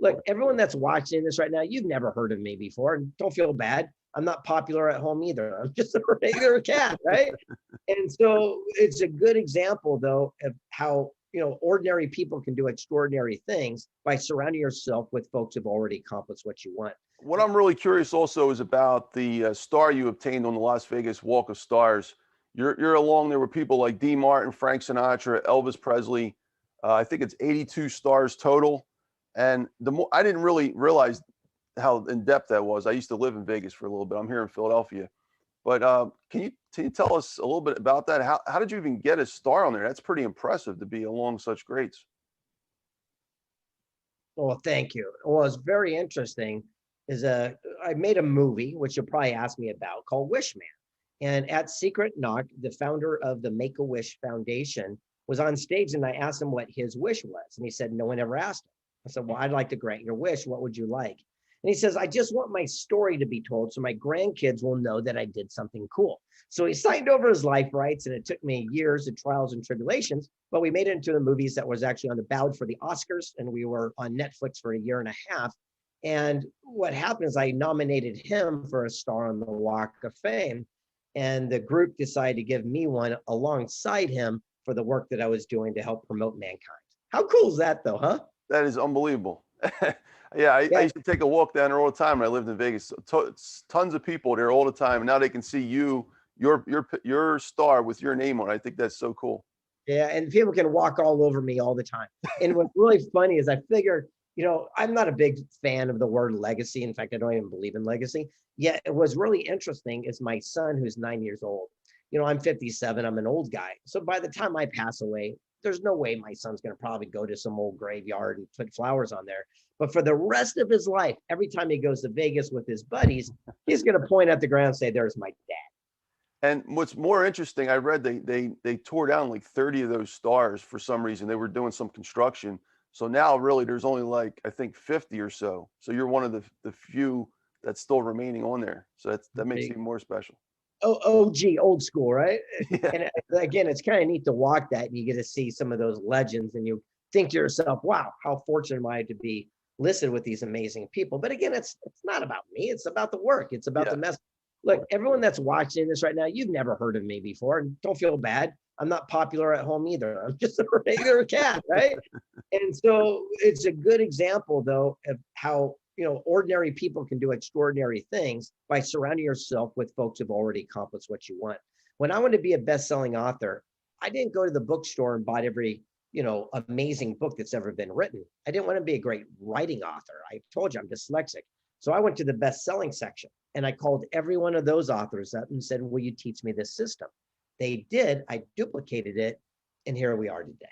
Look, everyone that's watching this right now, you've never heard of me before, and don't feel bad. I'm not popular at home either. I'm just a regular cat, right? And so it's a good example, though, of how ordinary people can do extraordinary things by surrounding yourself with folks who've already accomplished what you want. What I'm really curious also is about the star you obtained on the Las Vegas Walk of Stars. You're along there with people like D. Martin, Frank Sinatra, Elvis Presley. I think it's 82 stars total. And I didn't really realize how in depth that was. I used to live in Vegas for a little bit. I'm here in Philadelphia. But can you tell us a little bit about that? How did you even get a star on there? That's pretty impressive to be along such greats. Well, thank you. Well, it's very interesting. I made a movie, which you'll probably ask me about, called Wish Man. And at Secret Knock, the founder of the Make-A-Wish Foundation was on stage, and I asked him what his wish was. And he said, no one ever asked him. I said, well, I'd like to grant your wish. What would you like? And he says, I just want my story to be told so my grandkids will know that I did something cool. So he signed over his life rights, and it took me years of trials and tribulations, but we made it into the movies that was actually on the ballot for the Oscars, and we were on Netflix for a year and a half. And what happened is I nominated him for a star on the Walk of Fame, and the group decided to give me one alongside him for the work that I was doing to help promote mankind. How cool is that, though, huh? That is unbelievable. Yeah, I used to take a walk down there all the time when I lived in Vegas. Tons of people there all the time, and now they can see your star with your name on it. I think that's so cool. Yeah, and people can walk all over me all the time. And what's really funny is I figure, I'm not a big fan of the word legacy. In fact, I don't even believe in legacy. Yet it was really interesting is my son, who's 9 years old. I'm 57. I'm an old guy. So by the time I pass away, there's no way my son's going to probably go to some old graveyard and put flowers on there. But for the rest of his life, every time he goes to Vegas with his buddies, he's going to point at the ground and say, there's my dad. And what's more interesting, I read they tore down like 30 of those stars for some reason. They were doing some construction. So now really there's only like, I think 50 or so. So you're one of the few that's still remaining on there. So that makes it even more special. OG, old school, right? Yeah. And again, it's kind of neat to walk that and you get to see some of those legends and you think to yourself, wow, how fortunate am I to be listed with these amazing people. But again, it's not about me. It's about the work. It's about the message. Look, everyone that's watching this right now, you've never heard of me before. And don't feel bad. I'm not popular at home either. I'm just a regular cat, right? And so it's a good example, though, of how ordinary people can do extraordinary things by surrounding yourself with folks who've already accomplished what you want. When I wanted to be a best-selling author, I didn't go to the bookstore and buy every amazing book that's ever been written. I didn't want to be a great writing author. I told you I'm dyslexic. So I went to the best-selling section and I called every one of those authors up and said, will you teach me this system? They did. I duplicated it. And here we are today.